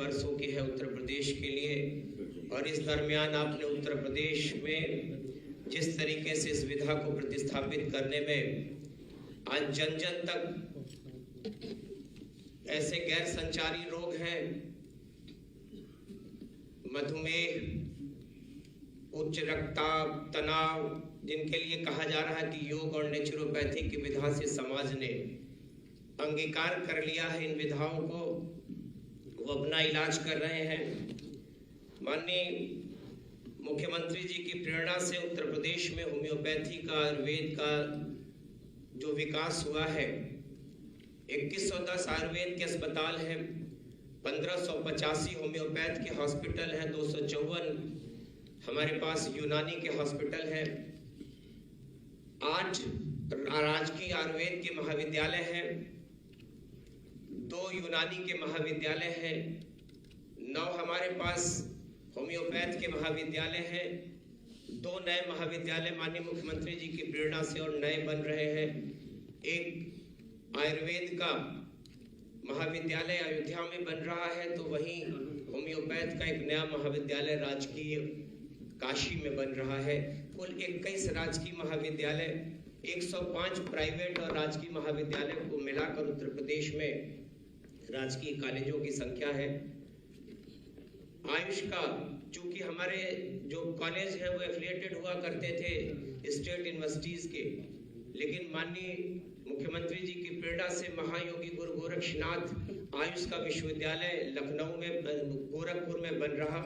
वर्षों की है उत्तर प्रदेश के लिए, और इस दरमियान आपने उत्तर प्रदेश में जिस तरीके से इस विधा को प्रतिस्थापित करने में आज जन जन तक ऐसे गैर संचारी रोग हैं, मधुमेह, उच्च रक्तचाप, तनाव, जिनके लिए कहा जा रहा है कि योग और नेचुरोपैथी की विधा से समाज ने अंगीकार कर लिया है इन विधाओं को, वो अपना इलाज कर रहे हैं। माननीय मुख्यमंत्री जी की प्रेरणा से उत्तर प्रदेश में होम्योपैथी का, आयुर्वेद का जो विकास हुआ है, 2110 आयुर्वेद के अस्पताल हैं, 1585 होम्योपैथ के हॉस्पिटल हैं, 254 हमारे पास यूनानी के हॉस्पिटल हैं, 8 राजकीय आयुर्वेद के महाविद्यालय हैं, 2 यूनानी के महाविद्यालय हैं, 9 हमारे पास होम्योपैथ के महाविद्यालय हैं, 2 नए महाविद्यालय माननीय मुख्यमंत्री जी की प्रेरणा से और नए बन रहे हैं। एक आयुर्वेद का महाविद्यालय अयोध्या में बन रहा है, तो वहीं होम्योपैथ का एक नया महाविद्यालय राजकीय काशी में बन रहा है। कुल 21 राजकीय महाविद्यालय, 105 प्राइवेट और राजकीय महाविद्यालय को मिलाकर उत्तर प्रदेश में राजकीय कॉलेजों की संख्या है। आयुष का, चूंकि हमारे जो कॉलेज हैं वो एफिलिएटेड हुआ करते थे स्टेट यूनिवर्सिटीज के, लेकिन माननीय मुख्यमंत्री जी की प्रेरणा से महायोगी गुरु गोरक्षनाथ आयुष का विश्वविद्यालय लखनऊ में, गोरखपुर में बन रहा,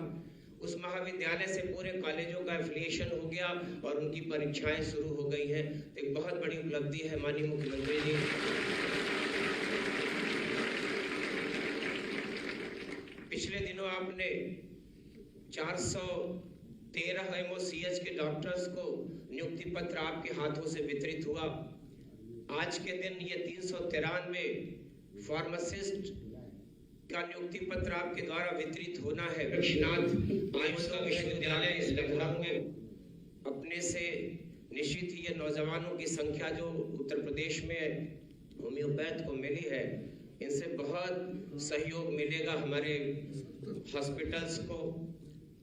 उस महाविद्यालय से पूरे कॉलेजों का एफिलिएशन हो गया और उनकी परीक्षाएं शुरू हो गई हैं। तो एक बहुत बड़ी उपलब्धि है माननीय मुख्यमंत्री जी। पिछले दिनों आपने 413 एमओसीएच के डॉक्टर्स को नियुक्ति पत्र आपके हाथों से वितरित हुआ। आज के दिन ये 393 फार्मासिस्ट का नियुक्ति पत्र आपके द्वारा वितरित होना है। गोरक्षनाथ आयुष का विश्वविद्यालय इस लखनऊ में अपने से निश्चित ही ये नौजवानों की संख्या जो उत्तर प्रदेश में होम्योपैथ को मिली है, इनसे बहुत सहयोग मिलेगा हमारे हॉस्पिटल्स को।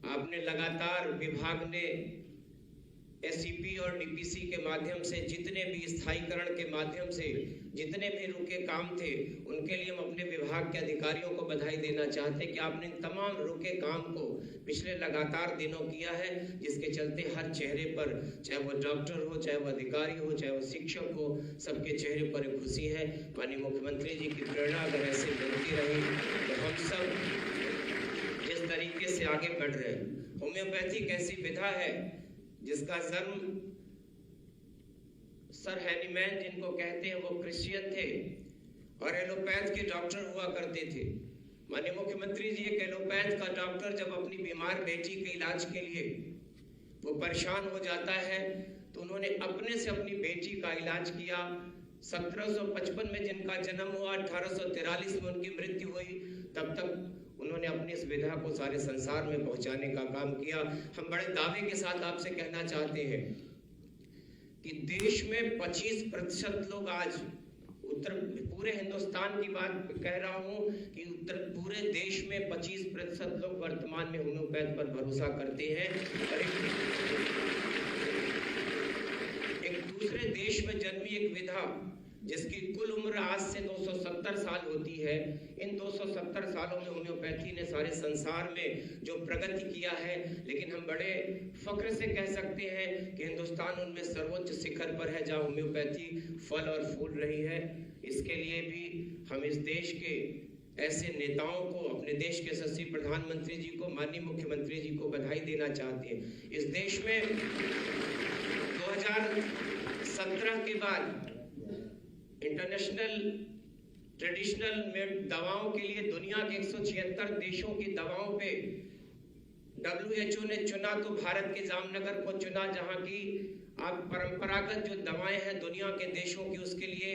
आपने लगातार, विभाग ने एससीपी और डीपीसी के माध्यम से जितने भी स्थायीकरण के माध्यम से जितने भी रुके काम थे, उनके लिए हम अपने विभाग के अधिकारियों को बधाई देना चाहते हैं कि आपने तमाम रुके काम को पिछले लगातार दिनों किया है, जिसके चलते हर चेहरे पर, चाहे वो डॉक्टर हो, चाहे वो अधिकारी हो, चाहे वो शिक्षक हो, सबके चेहरे पर एक खुशी है। माननीय मुख्यमंत्री जी की प्रेरणा अगर ऐसे बनती रही तो हम सब जिस तरीके से आगे बढ़ रहे हैं। होम्योपैथी एक ऐसी विधा है जिसका जन्म सर हैनीमैन जिनको कहते हैं वो क्रिश्चियन थे और एलोपैथ के डॉक्टर हुआ करते थे। माननीय मुख्यमंत्री जी, एक एलोपैथ का डॉक्टर जब अपनी बीमार बेटी के इलाज के लिए वो परेशान हो जाता है तो उन्होंने अपने से अपनी बेटी का इलाज किया। 1755 में जिनका जन्म हुआ, 1843 में उनकी मृत्यु हुई, तब तक उन्होंने अपनी इस विधा को सारे संसार में पहुंचाने का काम किया। हम बड़े दावे के साथ आपसे कहना चाहते हैं कि देश में 25% लोग आज पूरे हिंदुस्तान की बात कह रहा हूं कि पूरे देश में 25% लोग वर्तमान में होम्योपैथ पर भरोसा करते हैं। और एक दूसरे देश में जन्मी एक विधा जिसकी कुल उम्र आज से 270 साल होती है, इन 270 सालों में होम्योपैथी ने सारे संसार में जो प्रगति किया है, लेकिन हम बड़े फख्र से कह सकते हैं कि हिंदुस्तान उनमें सर्वोच्च शिखर पर है जहां होम्योपैथी फल और फूल रही है। इसके लिए भी हम इस देश के ऐसे नेताओं को, अपने देश के यशस्वी प्रधानमंत्री जी को, माननीय मुख्यमंत्री जी को बधाई देना चाहते हैं। इस देश में 2017 के बाद इंटरनेशनल ट्रेडिशनल दवाओं के लिए दुनिया के 176 देशों की दवाओं पे WHO ने चुना तो भारत के जामनगर को चुना, जहां की आप परंपरागत जो दवाएं हैं दुनिया के देशों की, उसके लिए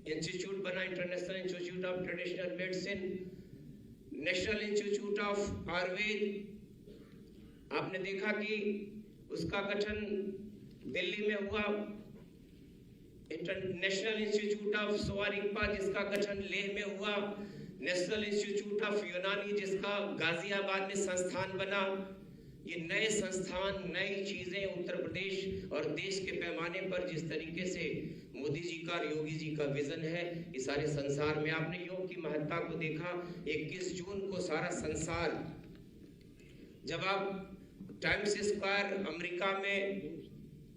इंस्टीट्यूट बना, international institute of traditional medicine, national institute of Ayurveda. आपने देखा कि उसका गठन दिल्ली में हुआ, international institute of Sowa Rigpa जिसका गठन लेह में हुआ, नेशनल इंस्टीट्यूट ऑफ यूनानी जिसका गाजियाबाद में संस्थान बना, ये नए संस्थान, नई चीजें उत्तर प्रदेश और देश के पैमाने पर जिस तरीके से मोदी जी का और योगी जी का विजन है, इस सारे संसार में आपने योग की महत्ता को देखा। 21 जून को सारा संसार, जब आप टाइम्स स्क्वायर अमेरिका में,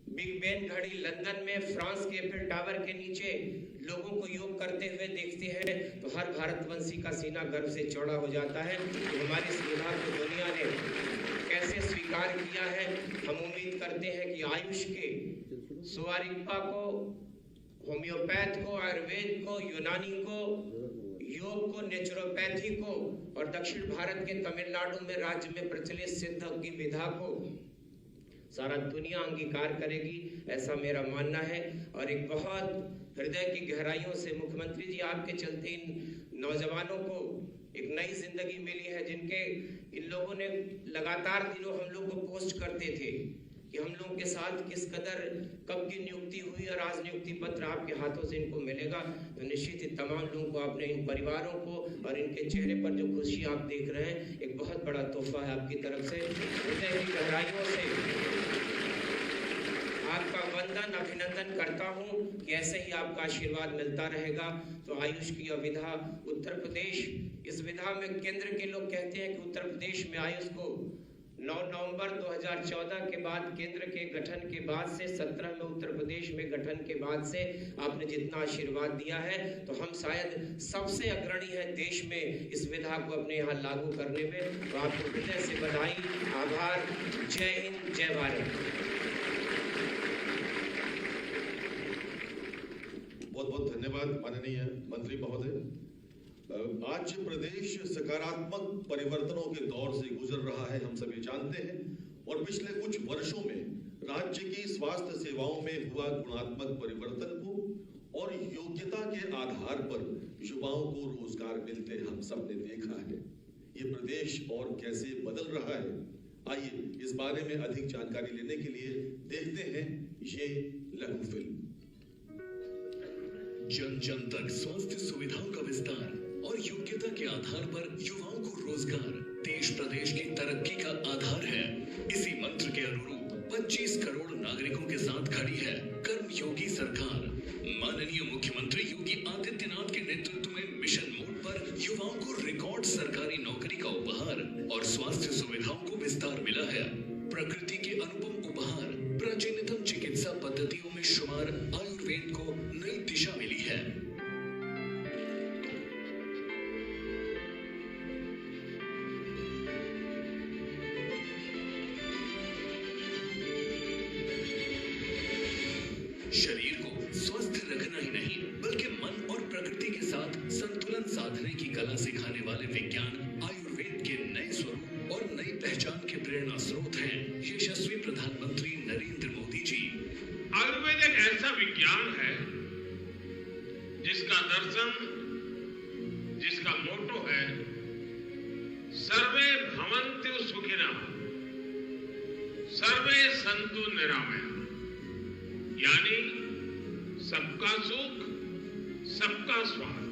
बिग बेन घड़ी लंदन में, फ्रांस के एफिल टावर के नीचे लोगों को योग करते हुए देखते हैं तो हर भारतवंशी का सीना गर्व से चौड़ा हो जाता है कि हमारी सुविधा को दुनिया ने कैसे स्वीकार किया है। हम उम्मीद करते हैं कि आयुष के सुवारिकपा को, होम्योपैथ को, आयुर्वेद को, यूनानी को, योग को, नेचुरोपैथी को और दक्षिण भारत के तमिलनाडु में राज्य में प्रचलित सिद्ध की विधा को सारा दुनिया अंगीकार करेगी, ऐसा मेरा मानना है। और एक बहुत हृदय की गहराइयों से मुख्यमंत्री जी आपके चलते इन नौजवानों को एक नई जिंदगी मिली है, जिनके इन लोगों ने लगातार दिनों हम लोग को पोस्ट करते थे कि हम लोगों के साथ किस कदर कब की नियुक्ति हुई और आज नियुक्ति पत्र आपके हाथों से इनको मिलेगा। तो निश्चित ही तमाम लोगों को, अपने इन परिवारों को और इनके चेहरे पर जो खुशी आप देख रहे हैं, एक बहुत बड़ा तोहफा है आपकी तरफ से। हृदय की गहराइयों से आपका वंदन, अभिनंदन करता हूं कि ऐसे ही आपका आशीर्वाद मिलता रहेगा। तो आयुष की विधा उत्तर प्रदेश, इस विधा में केंद्र के लोग कहते हैं कि उत्तर प्रदेश में आयुष को 9 नवंबर 2014 के बाद, केंद्र के गठन के बाद से, 17 में उत्तर प्रदेश में गठन के बाद से आपने जितना आशीर्वाद दिया है, तो हम शायद सबसे अग्रणी है देश में इस विधा को अपने यहाँ लागू करने में। तो आपको हृदय से बधाई, आभार। जय हिंद, जय भारत। बहुत बहुत धन्यवाद माननीय मंत्री महोदय। आज प्रदेश सकारात्मक परिवर्तनों के दौर से गुजर रहा है, हम सभी जानते हैं, और पिछले कुछ वर्षों में राज्य की स्वास्थ्य सेवाओं में हुआ गुणात्मक परिवर्तन को और योग्यता के आधार पर युवाओं को रोजगार मिलते हम सब ने देखा है। ये प्रदेश और कैसे बदल रहा है, आइए इस बारे में अधिक जानकारी लेने के लिए देखते हैं ये लघु फिल्म। जन जन तक स्वास्थ्य सुविधाओं का विस्तार और योग्यता के आधार पर युवाओं को रोजगार देश प्रदेश की तरक्की का आधार है। इसी मंत्र के अनुरूप 25 करोड़ नागरिकों के साथ खड़ी है कर्मयोगी सरकार। माननीय मुख्यमंत्री योगी आदित्यनाथ के नेतृत्व में मिशन मोड पर युवाओं को रिकॉर्ड सरकारी नौकरी का उपहार और स्वास्थ्य सुविधाओं को विस्तार मिला है। प्रकृति के अनुपम उपहार, प्राचीनतम चिकित्सा पद्धतियों में शुमार आयुर्वेद को नई दिशा मिली है। शरीर को स्वस्थ रखना ही नहीं, बल्कि मन और प्रकृति के साथ संतुलन साधने की कला सिखाने वाले विज्ञान आयुर्वेद के नए स्वरूप और नई पहचान के प्रेरणा स्रोत हैं यशस्वी प्रधानमंत्री नरेंद्र मोदी जी। आयुर्वेद एक ऐसा विज्ञान है जिसका दर्शन, जिसका मोटो है सर्वे भवन्तु सुखिनः, सर्वे सन्तु निरामया, यानी सबका सुख, सबका स्वास्थ्य।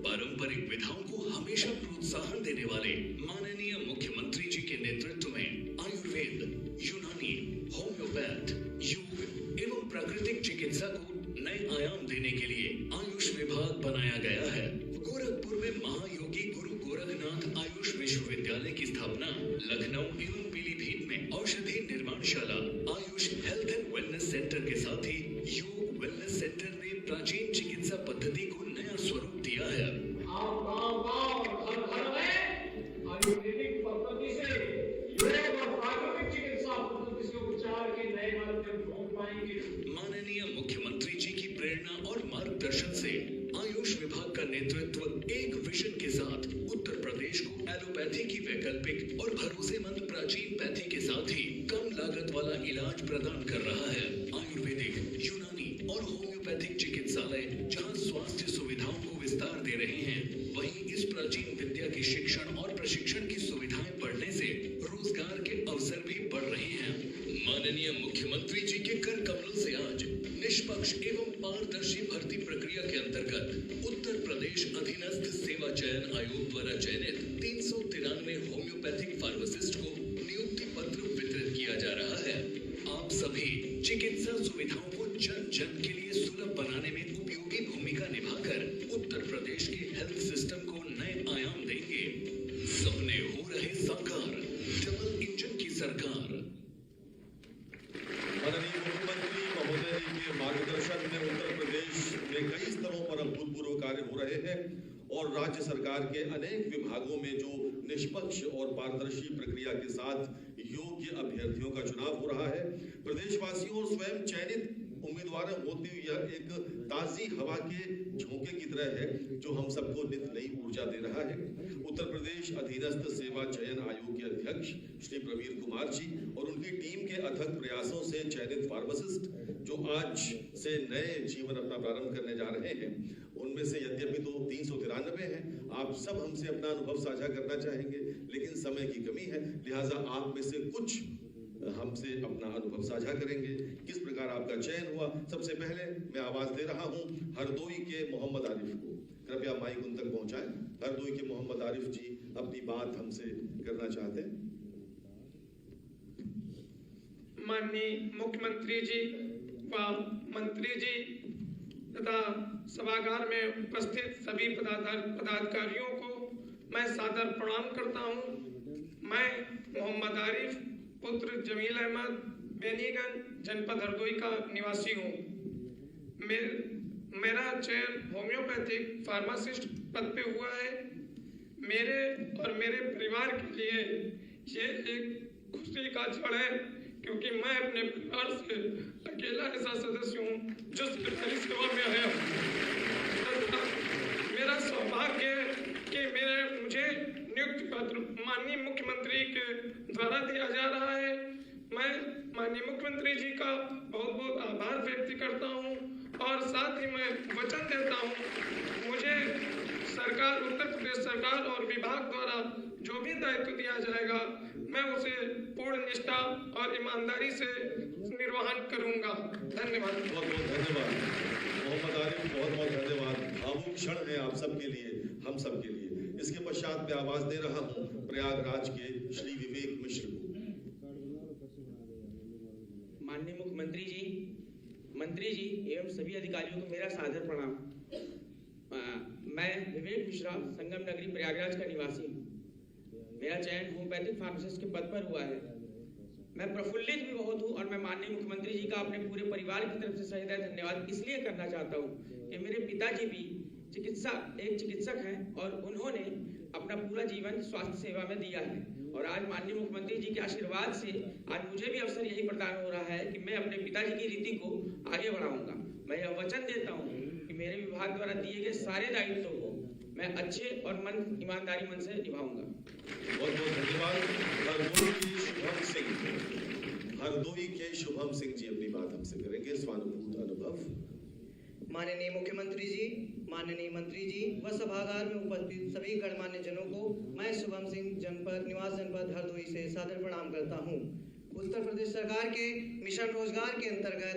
पारंपरिक विधाओं को हमेशा प्रोत्साहन देने वाले माननीय मुख्यमंत्री जी के नेतृत्व में आयुर्वेद, यूनानी, होम्योपैथ, योग एवं प्राकृतिक चिकित्सा को नए आयाम देने के लिए आयुष विभाग बनाया गया है। गोरखपुर में महायोगी गुरु गोरखनाथ आयुष विश्वविद्यालय की स्थापना, लखनऊ एवं पीलीभीत में औषधि निर्माणशाला, Ayush health and wellness centre के साथ ही योग वेलनेस सेंटर ने प्राचीन चिकित्सा पद्धति को नया स्वरूप दिया है। आयुर्वेदिक पद्धति से योग और प्राकृतिक चिकित्सा पद्धति से उपचार के नए माध्यम ढूंढ पाएंगे। माननीय मुख्यमंत्री जी की प्रेरणा और मार्गदर्शन से आयुष विभाग का नेतृत्व एक विजन के साथ उत्तर प्रदेश को एलोपैथी की वैकल्पिक और भरोसेमंद प्राचीन पैथी के साथ ही कम लागत वाला इलाज प्रदान कर रहा है। आयुर्वेदिक, यूनानी और होम्योपैथिक चिकित्सालय जहां स्वास्थ्य सुविधाओं को विस्तार दे रहे हैं, वहीं इस प्राचीन विद्या की शिक्षण और प्रशिक्षण की सुविधाएं बढ़ने से रोजगार के अवसर भी बढ़ रहे हैं। माननीय मुख्यमंत्री जी के कर कमलों से आज निष्पक्ष एवं पारदर्शी भर्ती प्रक्रिया के अंतर्गत उत्तर प्रदेश अधीनस्थ सरकार के अनेक विभागों में जो निष्पक्ष और पारदर्शी प्रक्रिया के साथ योग्य अभ्यर्थियों का चुनाव हो रहा है, प्रदेशवासियों और स्वयं चयनित उम्मीदवार होती हुई यह एक ताजी हवा के झोंके की तरह है जो हम सबको नित नई ऊर्जा दे रहा है। उत्तर प्रदेश अधीनस्थ सेवा चयन आयोग के अध्यक्ष श्री प्रवीर कुमार जी और उनकी टीम के अथक प्रयासों से चयनित फार्मासिस्ट जो आज से नए जीवन अपना प्रारंभ करने जा रहे हैं, उनमें से यद्यपि तो 393 हैं, आप सब हमसे अपना अनुभव साझा करना चाहेंगे, लेकिन समय की कमी है, लिहाजा आप में से कुछ हमसे अपना अनुभव साझा करेंगे। किस प्रकार आपका चयन हुआ, सबसे पहले मैं आवाज दे रहा हूं हरदोई के मोहम्मद आरिफ को। कृपया माइक उन तक पहुंचाएं। हरदोई के मोहम्मद आरिफ जी अपनी बात हमसे करना चाहते हैं। माननीय मुख्यमंत्री जी व मंत्री जी तथा सभागार में उपस्थित सभी पदाधिकारियों को मैं सादर प्रणाम करता हूं। मैं मोहम्मद आरिफ पुत्र जमील अहमद बेनीगंज जनपद हरदोई का निवासी हूँ। मेरा चयन होम्योपैथिक फार्मासिस्ट पद पे हुआ है। मेरे और मेरे परिवार के लिए ये एक खुशी का क्षण है, क्योंकि मैं अपने परिवार से अकेला ऐसा सदस्य हूँ जो सरकारी सेवा में आया हूँ। मेरा सौभाग्य है कि मुझे नियुक्ति पत्र माननीय मुख्यमंत्री के द्वारा दिया जा रहा है। मैं माननीय मुख्यमंत्री जी का बहुत बहुत आभार व्यक्त करता हूं और साथ ही मैं वचन देता हूं मुझे सरकार, उत्तर प्रदेश सरकार और विभाग द्वारा जो भी दायित्व दिया जाएगा मैं उसे पूर्ण निष्ठा और ईमानदारी से निर्वहन करूंगा। धन्यवाद। बहुत बहुत धन्यवाद मोहम्मद आरिफ, बहुत बहुत धन्यवाद। भावुक क्षण है आप सबके लिए, हम सब के लिए। इसके पश्चात मैं आवाज दे रहा हूं प्रयागराज के श्री विवेक मिश्र को। माननीय मुख्यमंत्री जी, मंत्री जी एवं सभी अधिकारियों को मेरा सादर प्रणाम। मैं विवेक मिश्रा संगम नगरी प्रयागराज का निवासी हूँ। मेरा चयन होम्योपैथिक फार्मासिस्ट के पद पर हुआ है। मैं प्रफुल्लित भी बहुत हूँ और मैं माननीय मुख्यमंत्री जी का अपने पूरे परिवार की तरफ से सही धन्यवाद इसलिए करना चाहता हूँ कि मेरे पिताजी भी एक चिकित्सक हैं और उन्होंने अपना पूरा जीवन स्वास्थ्य सेवा में दिया है और आज माननीय मुख्यमंत्री जी के आशीर्वाद से आज मुझे भी अवसर यही प्रदान हो रहा है कि मैं अपने पिताजी की रीति को आगे बढ़ाऊंगा। मैं यह वचन देता हूँ कि मेरे विभाग द्वारा दिए गए सारे दायित्वों को मैं अच्छे और ईमानदारी मन से निभाऊंगा। बहुत बहुत धन्यवाद। हरदोई के शुभम सिंह जी अपनी बात हमसे करेंगे, स्वानुभूत अनुभव। माननीय मुख्यमंत्री जी, माननीय मंत्री जी व सभागार में उपस्थित सभी गणमान्य जनों को मैं शुभम सिंह निवास जनपद हरदोई से सादर प्रणाम करता हूं। उत्तर प्रदेश सरकार के मिशन रोजगार के अंतर्गत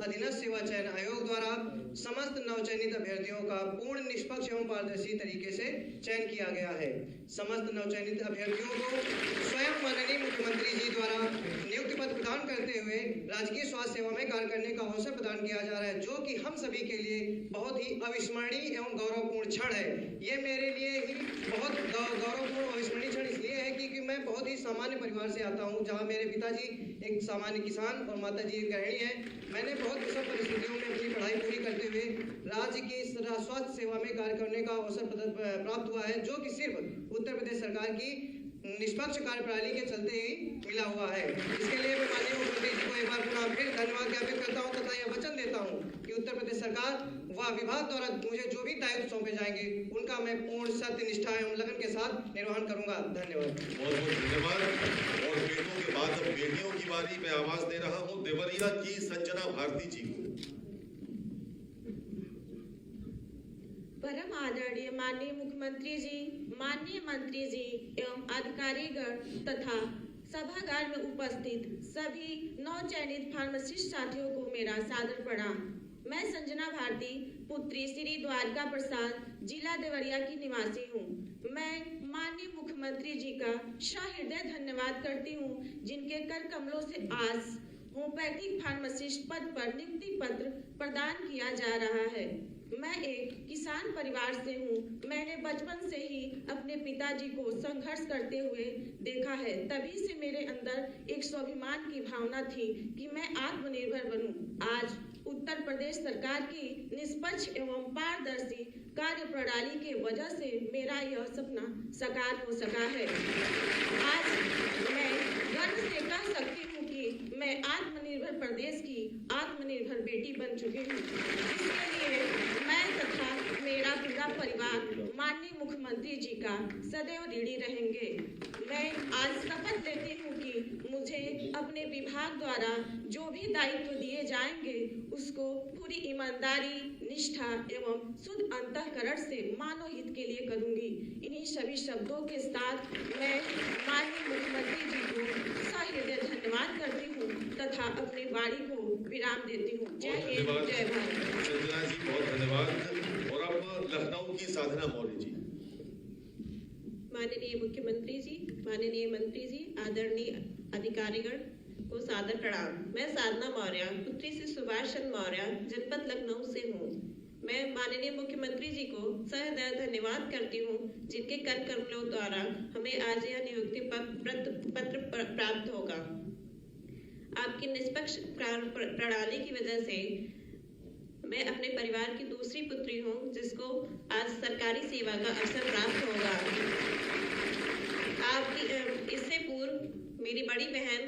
अधीनस्थ सेवा चयन आयोग द्वारा समस्त नवचयनित अभ्यर्थियों का पूर्ण निष्पक्ष एवं पारदर्शी तरीके से चयन किया गया है। समस्त नवचयनित अभ्यर्थियों को स्वयं माननीय मुख्यमंत्री जी द्वारा नियुक्ति पत्र प्रदान करते हुए राजकीय स्वास्थ्य सेवा में कार्य करने का अवसर प्रदान किया जा रहा है, जो कि हम सभी के लिए बहुत ही अविस्मरणीय एवं गौरवपूर्ण क्षण है। ये मेरे लिए ही बहुत गौरवपूर्ण अविस्मरणीय क्षण इसलिए है क्योंकि मैं बहुत ही सामान्य परिवार से आता हूँ, जहाँ मेरे पिताजी एक सामान्य किसान और माताजी एक गृहिणी है। मैंने बहुत विषम परिस्थितियों में अपनी पढ़ाई पूरी करते हुए राज्य की स्वास्थ्य सेवा में कार्य करने का अवसर प्राप्त हुआ है, जो कि सिर्फ उत्तर प्रदेश सरकार की निष्पक्ष कार्य प्रणाली के चलते ही मिला हुआ है। इसके लिए मैं माननीय मुख्यमंत्री जी को एक बार पुनः फिर धन्यवाद ज्ञापित करता हूं तथा यह वचन देता हूं कि उत्तर प्रदेश सरकार व विभाग द्वारा मुझे जो भी दायित्व सौंपे जाएंगे उनका मैं पूर्ण सत्य, निष्ठा एवं लगन के साथ निर्वहन करूंगा। धन्यवाद। बहुत बहुत धन्यवाद। और बेटों के बाद अब बेटियों की बारी में आवाज दे रहा हूं देवरिया की संजना भारती जी को। परम आदरणीय माननीय मुख्यमंत्री जी, माननीय मंत्री जी एवं अधिकारीगण तथा सभागार में उपस्थित सभी नवचयनित फार्मासिस्ट साथियों को मेरा सादर प्रणाम। मैं संजना भारती पुत्री श्री द्वारका प्रसाद जिला देवरिया की निवासी हूँ। मैं माननीय मुख्यमंत्री जी का सहृदय धन्यवाद करती हूँ, जिनके कर कमलों से आज होम्योपैथिक फार्मासिस्ट पद पर नियुक्ति पत्र प्रदान किया जा रहा है। मैं एक किसान परिवार से हूँ। मैंने बचपन से ही अपने पिताजी को संघर्ष करते हुए देखा है, तभी से मेरे अंदर एक स्वाभिमान की भावना थी कि मैं आत्मनिर्भर बनूं। आज उत्तर प्रदेश सरकार की निष्पक्ष एवं पारदर्शी कार्य प्रणाली के वजह से मेरा यह सपना साकार हो सका है। आज मैं गर्व से कह सकती हूँ कि मैं आत्मनिर्भर प्रदेश की आत्मनिर्भर बेटी बन चुकी हूँ, जिसके लिए मैं तथा मेरा पूरा परिवार माननीय मुख्यमंत्री जी का सदैव ऋणी रहेंगे। मैं आज शपथ लेती हूँ कि मुझे अपने विभाग द्वारा जो भी दायित्व दिए जाएंगे उसको पूरी ईमानदारी, निष्ठा एवं शुद्ध अंतःकरण से मानव हित के लिए करूंगी। इन्हीं सभी शब्दों के साथ मैं माननीय मुख्यमंत्री जी को सहृदय धन्यवाद करती हूँ तथा अपनी वाणी को विराम देती हूँ। जय हिंद, जय भारत। संजना जी बहुत धन्यवाद। और अब लखनऊ की साधना मौर्य जी। माननीय मुख्यमंत्री जी, माननीय मंत्री जी, आदरणीय अधिकारीगण को सादर प्रणाम। मैं साधना मौर्य, पुत्री श्री सुभाष चंद्र मौर्य, जनपद लखनऊ से हूँ। मैं माननीय मुख्यमंत्री जी को सहृदय धन्यवाद करती हूँ, जिनके कर कमलों द्वारा हमें आज यह नियुक्ति पत्र प्राप्त होगा। आपकी निष्पक्ष प्रणाली की वजह से मैं अपने परिवार की दूसरी पुत्री हूँ, जिसको आज सरकारी सेवा का अवसर प्राप्त होगा। आपकी इससे पूर्व मेरी बड़ी बहन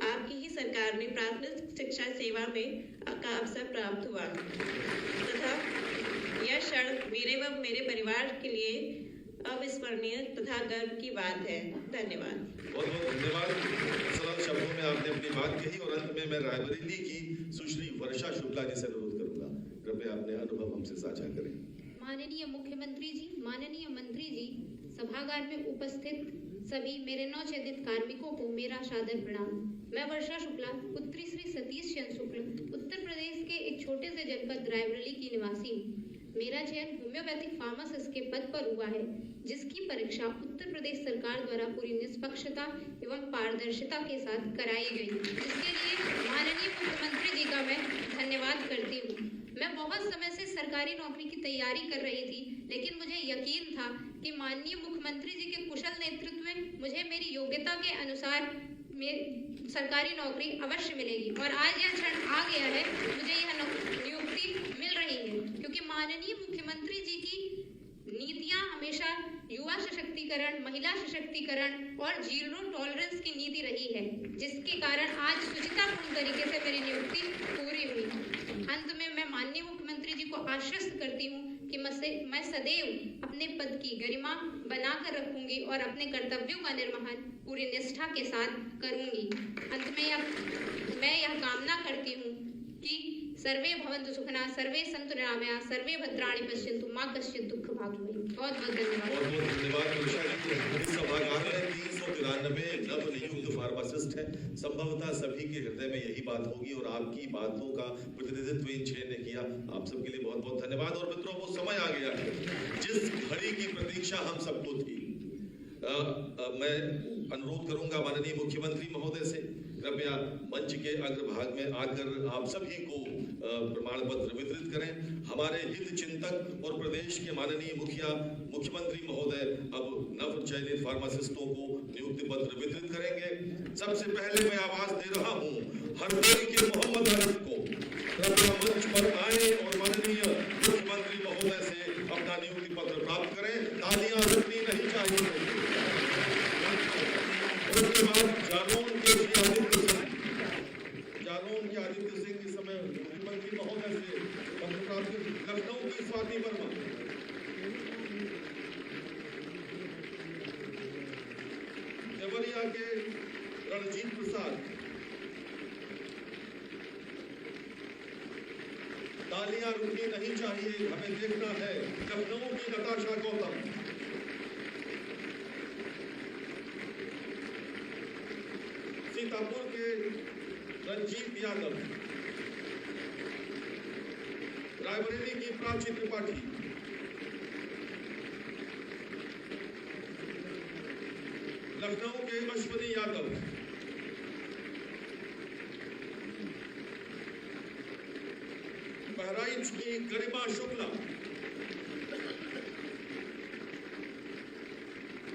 आपकी ही सरकार में प्राथमिक शिक्षा सेवा में का अवसर प्राप्त हुआ तथा यह क्षण मेरे व मेरे परिवार के लिए अविस्मरणीय तथा गर्व की बात है। धन्यवाद। बहुत बहुत धन्यवाद। सरल शब्दों में आपने अपनी बात कही और अंत में मैं रायबरेली की सुश्री वर्षा शुक्ला जी से अनुरोध करूंगा, कृपया अपने अनुभव हमसे साझा करें। माननीय मुख्यमंत्री जी, माननीय मंत्री जी, सभागार में उपस्थित सभी मेरे नवचयनित कार्मिकों को मेरा सादर प्रणाम। मैं वर्षा शुक्ला, पुत्री श्री सतीश चंद्र शुक्ल, उत्तर प्रदेश के एक छोटे से जनपद रायबरेली की निवासी हूँ। मेरा चयन होम्योपैथिक फार्मासिस्ट के पद पर हुआ है, जिसकी परीक्षा उत्तर प्रदेश सरकार द्वारा पूरी निष्पक्षता एवं पारदर्शिता के साथ कराई गई, जिसके लिए माननीय मुख्यमंत्री जी का मैं धन्यवाद करती हूँ। मैं बहुत समय से सरकारी नौकरी की तैयारी कर रही थी, लेकिन मुझे यकीन था कि माननीय मुख्यमंत्री जी के कुशल नेतृत्व में मुझे मेरी योग्यता के अनुसार सरकारी नौकरी अवश्य मिलेगी और आज यह क्षण आ गया है, मुझे यह नियुक्ति मिल रही है, क्योंकि माननीय मुख्यमंत्री जी की नीतियां हमेशा युवा सशक्तिकरण, महिला सशक्तिकरण और जीरो टॉलरेंस की नीति रही है, जिसके कारण आज सुचितापूर्ण तरीके से मेरी नियुक्ति पूरी हुई। अंत में मैं माननीय मुख्यमंत्री जी को आश्वस्त करती हूँ कि मैं सदैव अपने पद की गरिमा बनाकर रखूंगी और अपने कर्तव्यों का निर्वहन पूरी निष्ठा के साथ करूंगी। अंत में मैं यह कामना करती हूँ कि सर्वे भवन्तु सुखिनः, सर्वे सन्तु निरामयाः, सर्वे भद्राणि पश्यन्तु, मा कश्चित् दुःख भाग् भवेत्। बहुत बहुत धन्यवाद। बहुत बहुत धन्यवाद वर्षा जी। इस सभागार में 393 नवनियुक्त फार्मासिस्ट हैं। संभवतः सभी के हृदय में यही बात होगी और आपकी बातों का प्रतिनिधित्व इन 6 ने किया। आप सबके लिए बहुत बहुत धन्यवाद। और मित्रों, वो समय आ गया है जिस घड़ी की प्रतीक्षा हम सबको थी। मैं अनुरोध करूंगा माननीय मुख्यमंत्री महोदय से, कृपया मंच के अग्रभाग में आकर आप सभी को प्रमाण पत्र वितरित करें। हमारे हित चिंतक और प्रदेश के माननीय मुख्यमंत्री महोदय अब नव चयनित फार्मासिस्टों को नियुक्ति पत्र वितरित करेंगे। सबसे पहले मैं आवाज दे रहा हूं हरदोई के मोहम्मद आरिफ को, कृपया मंच पर आए और माननीय मुख्यमंत्री महोदय से अपना नियुक्ति पत्र प्राप्त करें। तालियां रुकनी नहीं चाहिए। उसके बाद जालौन के आदित्य सिंह के समय मुख्यमंत्री महोदय से पत्र प्राप्त, लखनऊ की स्वाति वर्मा, देवरिया के रणजीत प्रसाद, तालियां रुकनी नहीं चाहिए, हमें देखना है। लखनऊ की नताशा गौतम, सीतापुर के रंजीत यादव, रायबरेली की प्राची त्रिपाठी, लखनऊ के अश्वनी यादव, बहराइच की गरिमा शुक्ला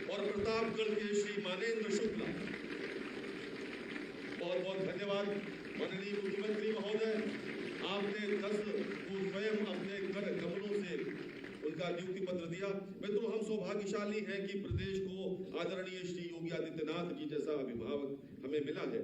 और प्रतापगढ़ के श्री मानेंद्र शुक्ला। बहुत बहुत धन्यवाद माननीय मुख्यमंत्री महोदय। आपने 10 को स्वयं अपने कर कमलों से उनका नियुक्ति पत्र दिया। मित्रों, हम सौभाग्यशाली हैं कि प्रदेश को आदरणीय श्री योगी आदित्यनाथ जी जैसा अभिभावक हमें मिला है।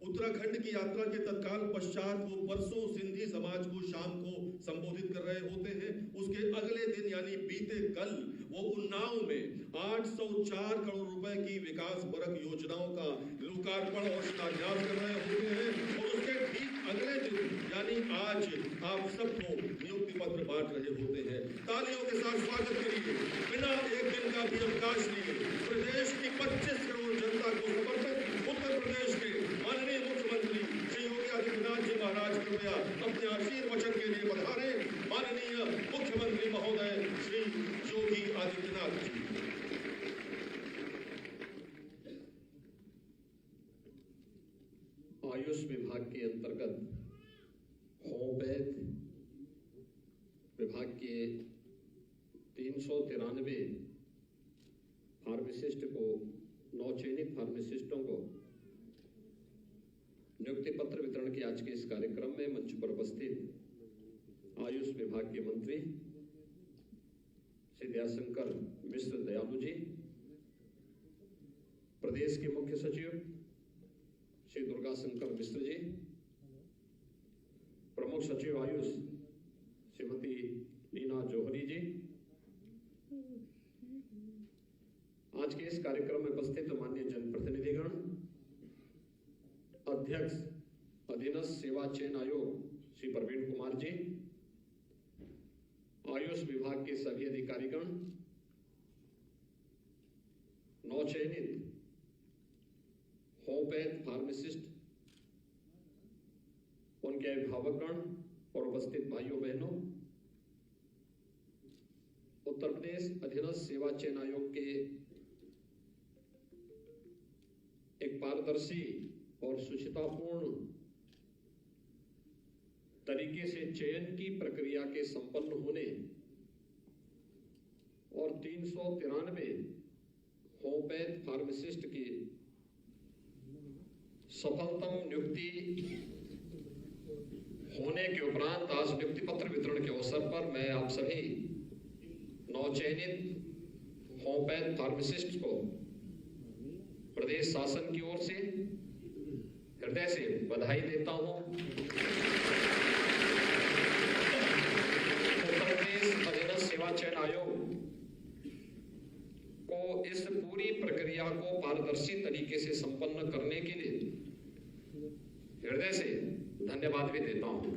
उत्तराखंड की यात्रा के तत्काल पश्चात वो परसों सिंधी समाज को शाम को संबोधित कर रहे होते हैं। उसके अगले दिन यानी बीते कल वो उन्नाव में 804 करोड़ रुपए की विकास परक योजनाओं का लोकार्पण और शिलान्यास कर रहे होते हैं। और उसके ठीक अगले दिन यानी आज आप सबको नियुक्ति पत्र बांट रहे होते हैं। तालियों के साथ स्वागत करिए। बिना एक दिन का भी अवकाश लिए प्रदेश की 25 करोड़ जनता को समर्पित उत्तर प्रदेश के माननीय मुख्यमंत्री श्री योगी आदित्यनाथ जी महाराज कृपया अपने आशीर्वचन के लिए पधारे। माननीय मुख्यमंत्री महोदय श्री योगी आदित्यनाथ जी। आयुष विभाग के अंतर्गत होम्योपैथ विभाग के 393 फार्मासिस्ट को, 9 चयनित फार्मासिस्टों को नियुक्ति पत्र वितरण के आज के इस कार्यक्रम में मंच पर उपस्थित आयुष विभाग के मंत्री श्री दयाशंकर मिश्र दयालु जी, प्रदेश के मुख्य सचिव श्री दुर्गाशंकर मिश्र जी, प्रमुख सचिव आयुष श्रीमती लीना जौहरी जी, आज के इस कार्यक्रम में उपस्थित माननीय जनप्रतिनिधिगण, अध्यक्ष अधीनस्थ सेवा चयन आयोग श्री प्रवीण कुमार जी, आयुष विभाग के सभी अधिकारीगण, 9 चयनित होम्योपैथ फार्मासिस्ट, उनके अभिभावकगण और उपस्थित भाइयों बहनों, उत्तर प्रदेश अधीनस्थ सेवा चयन आयोग के एक पारदर्शी और सुचितापूर्ण तरीके से चयन की प्रक्रिया के संपन्न होने और 393 होम्योपैथ फार्मासिस्ट की सफलतम नियुक्ति होने के उपरांत आज नियुक्ति पत्र वितरण के अवसर पर मैं आप सभी 9 चयनित होम्योपैथ फार्मासिस्ट को प्रदेश शासन की ओर से हृदय से बधाई देता हूं। उत्तर प्रदेश अधीनस्थ सेवा चयन आयोग को इस पूरी प्रक्रिया को पारदर्शी तरीके से संपन्न करने के लिए हृदय से धन्यवाद भी देता हूं।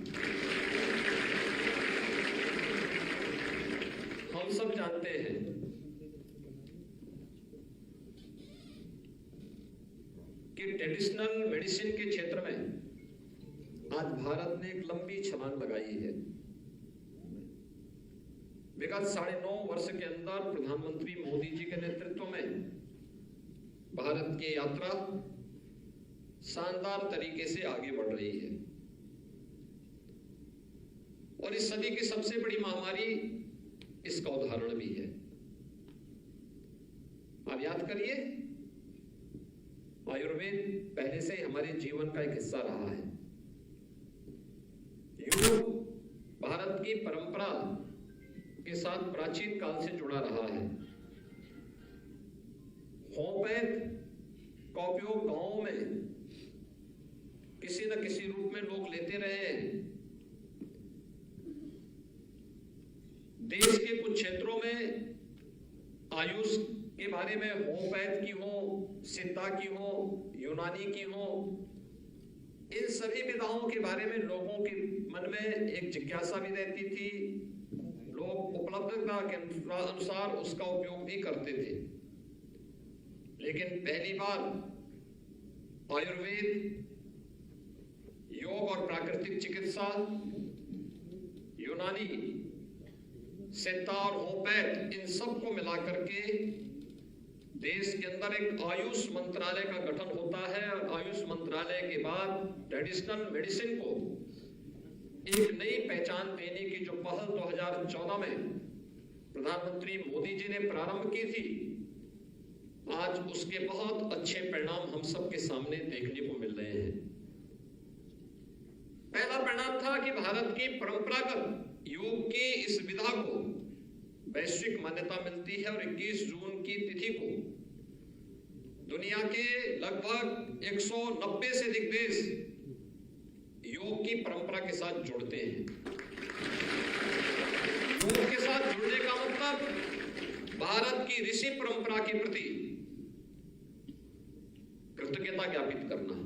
हम सब जानते हैं कि ट्रेडिशनल मेडिसिन के क्षेत्र में आज भारत ने एक लंबी छलांग लगाई है। विगत 9.5 वर्ष के अंदर प्रधानमंत्री मोदी जी के नेतृत्व में भारत की यात्रा शानदार तरीके से आगे बढ़ रही है और इस सदी की सबसे बड़ी महामारी इसका उदाहरण भी है। आप याद करिए, आयुर्वेद पहले से ही हमारे जीवन का एक हिस्सा रहा है। योग भारत की परंपरा के साथ प्राचीन काल से जुड़ा रहा है। होम्योपैथ का उपयोग गांवों में किसी न किसी रूप में लोग लेते रहे हैं। देश के कुछ क्षेत्रों में आयुष के बारे में होम्योपैथ की हो, सिद्धा की हो, यूनानी की हो, इन सभी विधाओं के बारे में लोगों के मन में एक जिज्ञासा भी रहती थी। लोग उपलब्धता के अनुसार उसका उपयोग भी करते थे। लेकिन पहली बार आयुर्वेद, योग और प्राकृतिक चिकित्सा, यूनानी, सिद्धा और होम्योपैथ, इन सबको मिलाकर के देश के अंदर एक आयुष मंत्रालय का गठन होता है। आयुष मंत्रालय के बाद ट्रेडिशनल मेडिसिन को एक नई पहचान देने की जो पहल 2014 में प्रधानमंत्री मोदी जी ने प्रारंभ की थी, आज उसके बहुत अच्छे परिणाम हम सबके सामने देखने को मिल रहे हैं। पहला परिणाम था कि भारत की परंपरागत योग की इस विधा को वैश्विक मान्यता मिलती है और 21 जून की तिथि को दुनिया के लगभग 190 से अधिक देश योग की परंपरा के साथ जुड़ते हैं। योग के साथ जुड़ने का मतलब भारत की ऋषि परंपरा के प्रति कृतज्ञता ज्ञापित करना।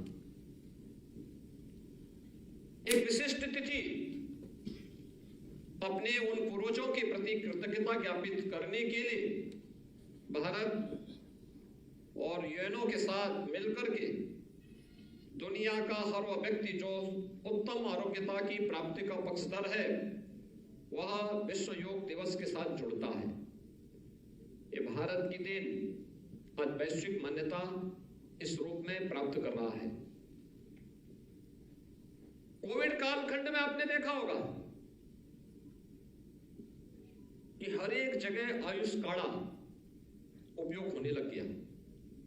एक विशिष्ट तिथि अपने उन पूर्वजों के प्रति कृतज्ञता ज्ञापित करने के लिए भारत और यूएनओ के साथ मिलकर के दुनिया का हर वह व्यक्ति जो उत्तम आरोग्यता की प्राप्ति का पक्षधर है वह विश्व योग दिवस के साथ जुड़ता है। ये भारत की देन आज वैश्विक मान्यता इस रूप में प्राप्त कर रहा है। कोविड कालखंड में आपने देखा होगा कि हर एक जगह आयुष काढ़ा उपयोग होने लग गया,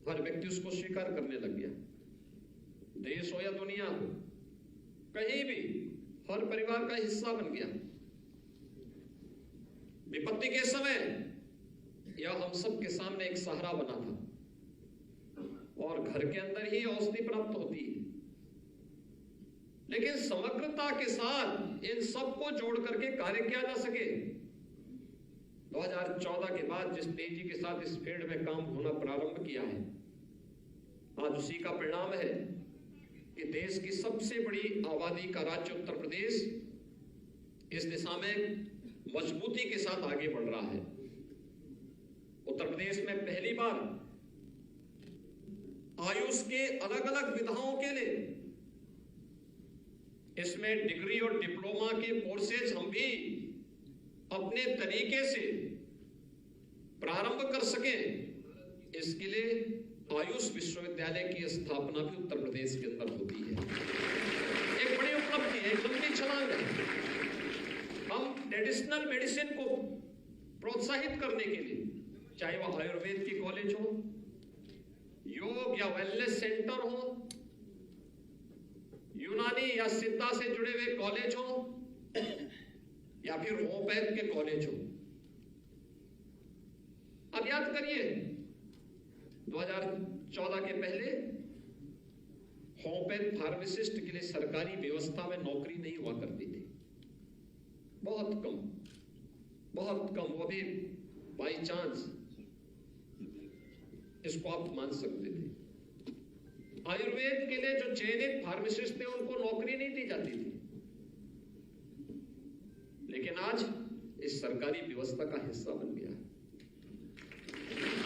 हर व्यक्ति उसको स्वीकार करने लग गया। देश हो या दुनिया हो, कहीं भी हर परिवार का हिस्सा बन गया। विपत्ति के समय यह हम सब के सामने एक सहारा बना था और घर के अंदर ही औषधि प्राप्त होती है। लेकिन समग्रता के साथ इन सबको जोड़ करके कार्य किया जा सके। 2014 के बाद जिस तेजी के साथ इस फील्ड में काम होना प्रारंभ किया है, आज उसी का परिणाम है कि देश की सबसे बड़ी आबादी का राज्य उत्तर प्रदेश इस दिशा में मजबूती के साथ आगे बढ़ रहा है। उत्तर प्रदेश में पहली बार आयुष के अलग अलग विधाओं के लिए इसमें डिग्री और डिप्लोमा के कोर्सेज हम भी अपने तरीके से प्रारंभ कर सके, इसके लिए आयुष विश्वविद्यालय की स्थापना भी उत्तर प्रदेश के अंदर होती है। एक बड़ी उपलब्धि है, एक लंबी छलांग है। हम ट्रेडिशनल मेडिसिन को प्रोत्साहित करने के लिए, चाहे वह आयुर्वेद की कॉलेज हो, योग या वेलनेस सेंटर हो, यूनानी या सिद्धा से जुड़े हुए कॉलेज हो या फिर होम्योपैथ के कॉलेज हो। अब याद करिए 2014 के पहले होम्योपैथ फार्मासिस्ट के लिए सरकारी व्यवस्था में नौकरी नहीं हुआ करती थी, बहुत कम, वो भी बाई चांस इसको आप मान सकते थे। आयुर्वेद के लिए जो चयनित फार्मासिस्ट थे उनको नौकरी नहीं दी जाती थी, लेकिन आज इस सरकारी व्यवस्था का हिस्सा बन गया।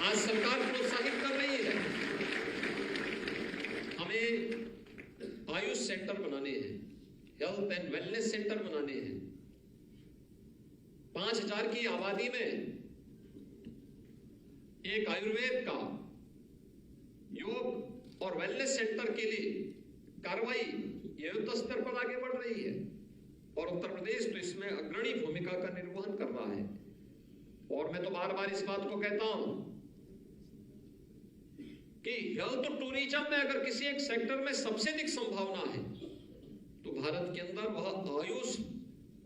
आज सरकार प्रोत्साहित कर रही है, हमें आयुष सेंटर बनाने हैं, हेल्थ एंड वेलनेस सेंटर बनाने हैं। 5000 की आबादी में एक आयुर्वेद का योग और वेलनेस सेंटर के लिए कार्रवाई युद्ध स्तर पर आगे बढ़ रही है और उत्तर प्रदेश तो इसमें अग्रणी भूमिका का निर्वहन कर रहा है। और मैं तो बार बार इस बात को कहता हूं कि हेल्थ टूरिज्म में अगर किसी एक सेक्टर में सबसे अधिक संभावना है तो भारत के अंदर वह आयुष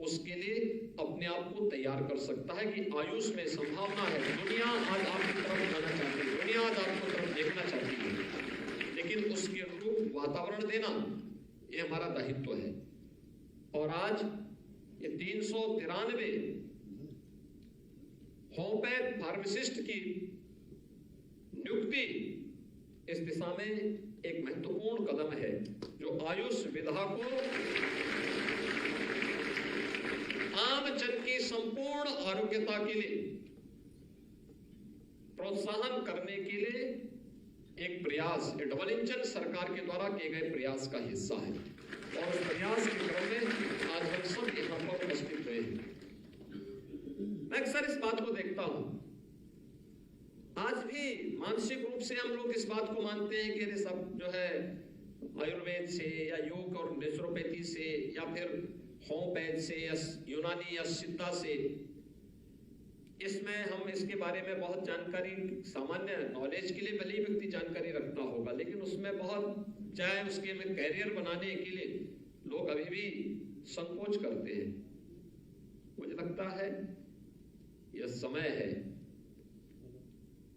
उसके लिए अपने आप को तैयार कर सकता है कि आयुष में संभावना है। दुनिया आज आपकी तरफ जाना चाहती है, दुनिया आज आपको तरफ देखना चाहती है, लेकिन उसके अनुरूप वातावरण देना ये हमारा दायित्व है। और आज ये 393 होम्योपैथ फार्मासिस्ट की नियुक्ति इस दिशा में एक महत्वपूर्ण कदम है जो आयुष विधा को आम जन की संपूर्ण आरोग्यता के लिए प्रोत्साहन करने के लिए एक प्रयास, डबल इंजन सरकार के द्वारा किए गए प्रयास का हिस्सा है। और उस प्रयास के क्रम में आज हम सब यहाँ पर उपस्थित हुए हैं। मैं अक्सर इस बात को देखता हूं, आज भी मानसिक रूप से हम लोग इस बात को मानते हैं कि ये सब जो है आयुर्वेद से या योग और नेचुरोपैथी से या फिर होम्योपैथ से या यूनानी या सिद्धा से, इसमें हम इसके बारे में बहुत जानकारी, सामान्य नॉलेज के लिए भले ही व्यक्ति जानकारी रखता होगा, लेकिन उसमें बहुत, चाहे उसके में कैरियर बनाने के लिए लोग अभी भी संकोच करते हैं। मुझे लगता है यह समय है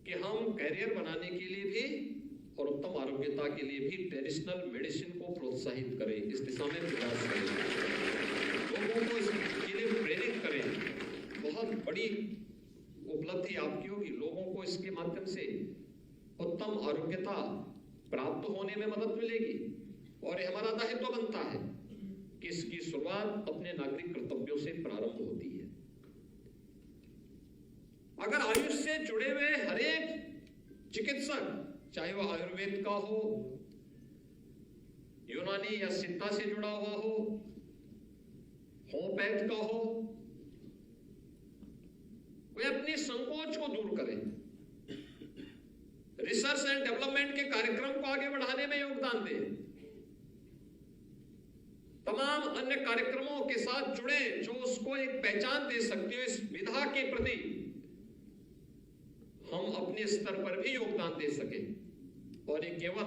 कि हम कैरियर बनाने के लिए भी और उत्तम आरोग्यता के लिए भी ट्रेडिशनल मेडिसिन को प्रोत्साहित करें, इस दिशा में प्रयास करें, लोगों को इसके लिए प्रेरित करें। बहुत बड़ी उपलब्धि आपकी होगी, लोगों को इसके माध्यम से उत्तम आरोग्यता प्राप्त होने में मदद मिलेगी और यह हमारा दायित्व बनता है कि इसकी शुरुआत अपने नागरिक कर्तव्यों से प्रारंभ होती है। अगर आयुष से जुड़े हुए हर एक चिकित्सक, चाहे वह आयुर्वेद का हो, यूनानी या सिद्धा से जुड़ा हुआ हो, होम्योपैथ का हो, वे अपनी संकोच को दूर करें, रिसर्च एंड डेवलपमेंट के कार्यक्रम को आगे बढ़ाने में योगदान दें, तमाम अन्य कार्यक्रमों के साथ जुड़े जो उसको एक पहचान दे सकते हो। इस विधा के प्रति हम अपने स्तर पर भी योगदान दे सके और ये केवल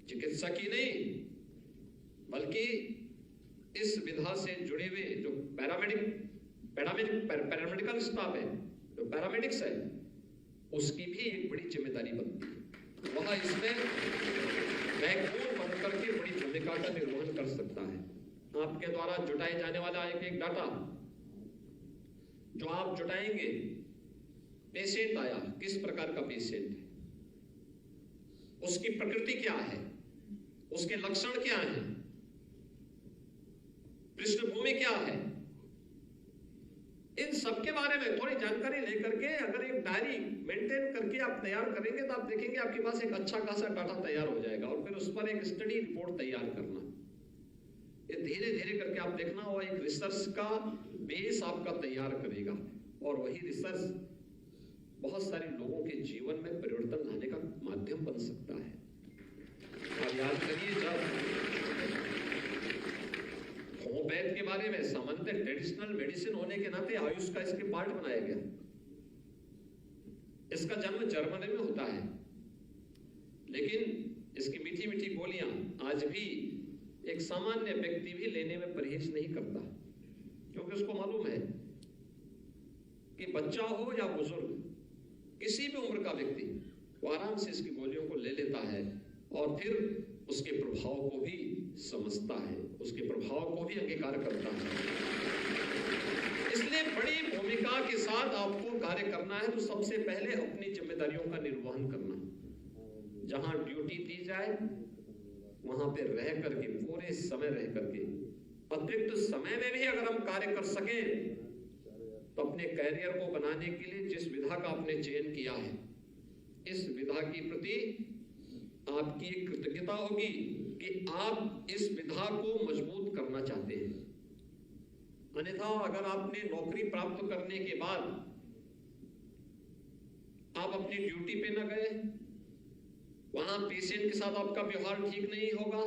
चिकित्सक ही नहीं बल्कि इस विधा से जुड़े हुए जो पैरामेडिकल स्टाफ है, जो पैरामेडिक्स है, उसकी भी एक बड़ी जिम्मेदारी बनती है। वह इसमें बैकबोन बनकर के बड़ी भूमिका का निर्वहन कर सकता है। आपके द्वारा जुटाए जाने वाला एक डाटा जो आप जुटाएंगे, पेशेंट आया, किस प्रकार का पेशेंट है, उसकी प्रकृति क्या है, उसके लक्षण क्या हैं, पृष्ठभूमि क्या है, इन सब के बारे में थोड़ी जानकारी लेकर के अगर एक डायरी मेंटेन करके आप तैयार करेंगे तो आप देखेंगे आपके पास एक अच्छा खासा डाटा तैयार हो जाएगा और फिर उस पर एक स्टडी रिपोर्ट तैयार करना। ये धीरे धीरे करके आप देखना, वो एक रिसर्च का बेस आपका तैयार करेगा और वही रिसर्च बहुत सारे लोगों के जीवन में परिवर्तन लाने का माध्यम बन सकता है। आप याद करिए, जब होम्योपैथ के बारे में सामान्यतः ट्रेडिशनल मेडिसिन होने के नाते आयुष का इसके पार्ट बनाया गया। इसका जन्म जर्मनी में होता है, लेकिन इसकी मीठी मीठी गोलियां आज भी एक सामान्य व्यक्ति भी लेने में परहेज नहीं करता, क्योंकि उसको मालूम है कि बच्चा हो या बुजुर्ग, किसी भी उम्र का व्यक्ति वो आराम से इसकी गोलियों को ले लेता है और फिर उसके प्रभाव को भी समझता है, उसके प्रभाव को भी अंगीकार करता है। इसलिए बड़ी भूमिका के साथ आपको कार्य करना है तो सबसे पहले अपनी जिम्मेदारियों का निर्वहन करना। जहां ड्यूटी दी जाए वहां पे रह करके, पूरे समय रह करके, अतिरिक्त समय में भी अगर हम कार्य कर सकें तो अपने कैरियर को बनाने के लिए जिस विधा का आपने चयन किया है, इस विधा के प्रति आपकी एक कृतज्ञता होगी कि आप इस विधा को मजबूत करना चाहते हैं। अन्यथा अगर आपने नौकरी प्राप्त करने के बाद आप अपनी ड्यूटी पे न गए, वहां पेशेंट के साथ आपका व्यवहार ठीक नहीं होगा,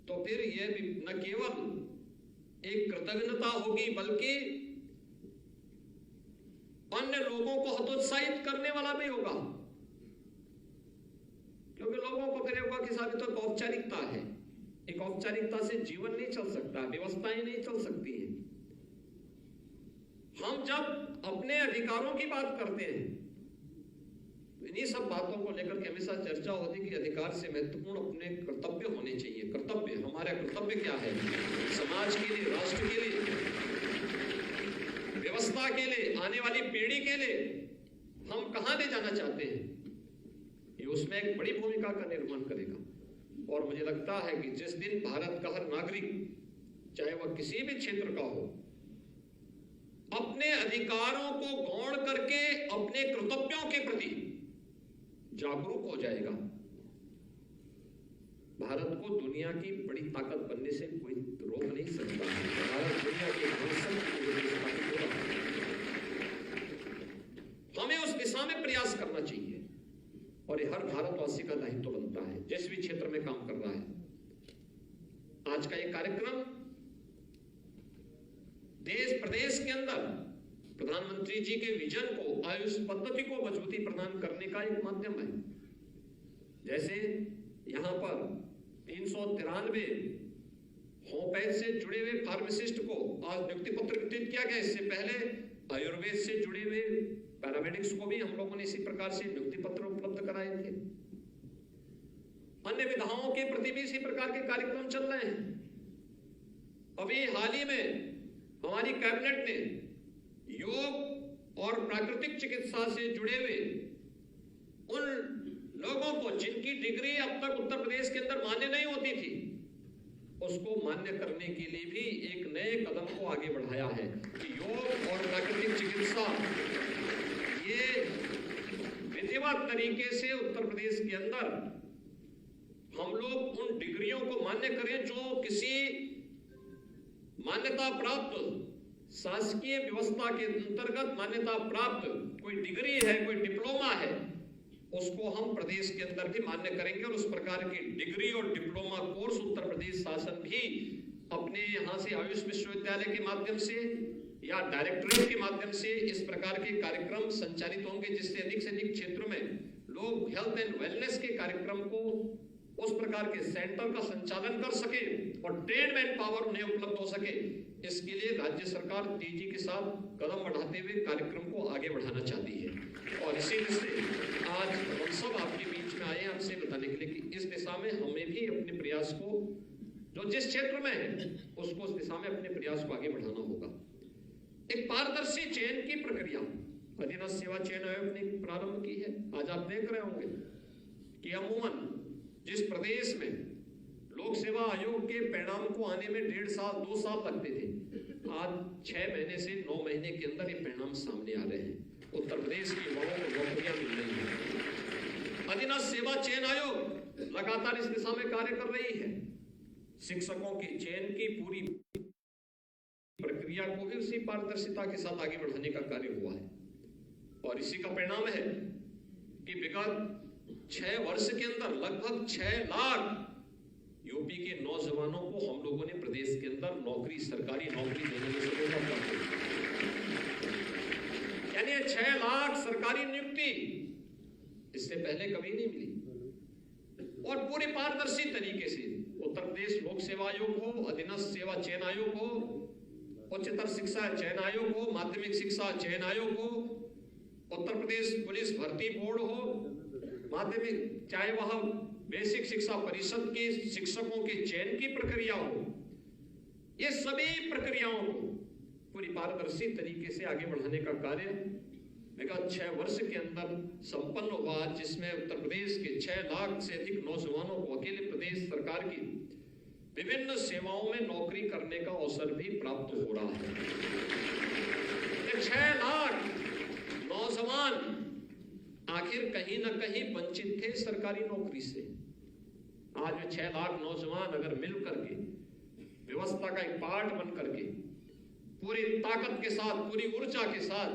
तो फिर यह न केवल एक कृतज्ञता होगी बल्कि अन्य लोगों को हतोत्साहित करने वाला भी होगा, क्योंकि लोगों को फिर होगा कि साहब तो औपचारिकता है, एक औपचारिकता से जीवन नहीं चल सकता, व्यवस्थाएं नहीं चल सकती हैं। हम जब अपने अधिकारों की बात करते हैं तो इन्हीं सब बातों को लेकर के हमेशा चर्चा होती कि अधिकार से महत्वपूर्ण अपने कर्तव्य होने चाहिए। कर्तव्य, हमारा कर्तव्य क्या है समाज के लिए, राष्ट्र के लिए, व्यवस्था के लिए, आने वाली पीढ़ी के लिए हम कहां ले जाना चाहते हैं, ये उसमें एक बड़ी भूमिका का निर्वहन करेगा। और मुझे लगता है कि जिस दिन भारत का हर नागरिक, चाहे वह किसी भी क्षेत्र का हो, अपने अधिकारों को गौण करके अपने कर्तव्यों के प्रति जागरूक हो जाएगा, भारत को दुनिया की बड़ी ताकत बनने से कोई रोक नहीं सकता। भारत दुनिया के हमें उस दिशा में प्रयास करना चाहिए और ये हर भारतवासी का दायित्व बनता है जिस भी क्षेत्र में काम कर रहा है। आज का ये कार्यक्रम देश प्रदेश के अंदर प्रधानमंत्री जी के विजन को, आयुष पद्धति को मजबूती प्रदान करने का एक माध्यम है। जैसे यहां पर 393 होम्योपैथ से जुड़े हुए फार्मासिस्ट को आज नियुक्ति पत्र वितरित किया गया। इससे पहले आयुर्वेद से जुड़े हुए पैरामेडिक्स को भी हम लोगों ने इसी प्रकार से नियुक्ति पत्र उपलब्ध कराए थे। अन्य विधाओं के प्रति भी इसी प्रकार के कार्यक्रम चल रहे हैं। अभी हाल ही में हमारी कैबिनेट ने योग और प्राकृतिक चिकित्सा से जुड़े हुए उन लोगों को जिनकी डिग्री अब तक उत्तर प्रदेश के अंदर मान्य नहीं होती थी, उसको मान्य करने के लिए भी एक नए कदम को आगे बढ़ाया है कि योग और प्राकृतिक चिकित्सा ये विधिवत तरीके से उत्तर प्रदेश के अंदर हम लोग उन डिग्रियों को मान्य करें जो किसी मान्यता प्राप्त शासकीय व्यवस्था के अंतर्गत मान्यता प्राप्त कोई डिग्री है, कोई डिप्लोमा है, उसको हम प्रदेश के अंदर भी मान्य करेंगे। और उस प्रकार की डिग्री और डिप्लोमा कोर्स उत्तर प्रदेश शासन भी अपने यहाँ से आयुष विश्वविद्यालय के माध्यम से या डायरेक्टरेट के माध्यम से इस प्रकार के कार्यक्रम संचालित होंगे, जिससे अधिक से अधिक क्षेत्रों में लोग हेल्थ एंड वेलनेस के कार्यक्रम को उस प्रकार के सेंटर का संचालन कर सके और ट्रेन मैन पावर उन्हें उपलब्ध हो सके। इसके लिए राज्य सरकार तेजी के साथ कदम बढ़ाते हुए कार्यक्रम को आगे बढ़ाना चाहती है। और इसी से आज हम सब आपके बीच में आए हैं आपसे बताने के लिए कि इस दिशा में हमें भी अपने प्रयास को जो जिस क्षेत्र में है उसको उस दिशा में अपने प्रयास को आगे बढ़ाना होगा। एक पारदर्शी चयन की प्रक्रिया अधीनस्थ सेवा चयन आयोग ने प्रारंभ की है। आज आप देख रहे होंगे कि अमूमन जिस प्रदेश में लोक सेवा आयोग के परिणाम को आने में 1.5 साल 2 साल लगते थे, आज 6 महीने से 9 महीने के अंदर ये परिणाम सामने आ रहे हैं। उत्तर प्रदेश के युवाओं को नौकरियां मिल रही हैं। अधीनस्थ सेवा चयन आयोग लगातार इस दिशा में कार्य कर रही है। शिक्षकों के चयन की पूरी प्रक्रिया को भी उसी पारदर्शिता के साथ आगे बढ़ाने का कार्य हुआ है। और इसी का परिणाम है कि विगत 6 वर्ष के अंदर लगभग 6 लाख यूपी के नौजवानों को हम लोगों ने प्रदेश के अंदर नौकरी, सरकारी नौकरी देने में सफलता प्राप्त की। यानी 6 लाख सरकारी नियुक्ति इससे पहले कभी नहीं मिली। और पूरी पारदर्शी तरीके से उत्तर प्रदेश लोक सेवा आयोग हो, अधीनस्थ सेवा चयन आयोग हो, उच्चतर शिक्षा चयन आयोग हो, माध्यमिक शिक्षा चयन आयोग हो, उत्तर प्रदेश पुलिस भर्ती बोर्ड हो, माध्यमिक चाहे वह बेसिक शिक्षा परिषद के शिक्षकों के चयन की प्रक्रिया हो, ये सभी प्रक्रियाओं को पूरी पारदर्शी तरीके से आगे बढ़ाने का कार्य विगत 6 वर्ष के अंदर संपन्न हुआ, जिसमें उत्तर प्रदेश के 6 लाख से अधिक नौजवानों को अकेले प्रदेश सरकार की विभिन्न सेवाओं में नौकरी करने का अवसर भी प्राप्त हो रहा है। 6 लाख नौजवान आखिर कहीं ना कहीं वंचित थे सरकारी नौकरी से। आज वे 6 लाख नौजवान अगर मिल करके व्यवस्था का एक पार्ट बन करके पूरी ताकत के साथ, पूरी ऊर्जा के साथ,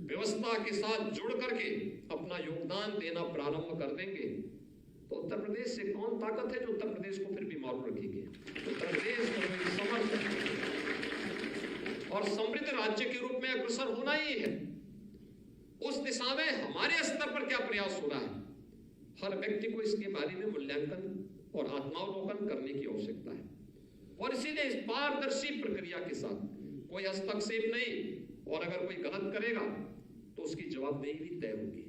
व्यवस्था के साथ जुड़ करके अपना योगदान देना प्रारंभ कर देंगे, तो उत्तर प्रदेश से कौन ताकत है जो उत्तर प्रदेश को फिर भी मालूम रखेगी। उत्तर प्रदेश को एक समर्थ और समृद्ध राज्य के रूप में अग्रसर होना ही है। उस दिशा में हमारे स्तर पर क्या प्रयास हो रहा है, हर व्यक्ति को इसके बारे में मूल्यांकन और आत्मावलोकन करने की आवश्यकता है। और इसीलिए इस पारदर्शी प्रक्रिया के साथ कोई हस्तक्षेप नहीं, और अगर कोई गलत करेगा तो उसकी जवाबदेही भी तय होगी।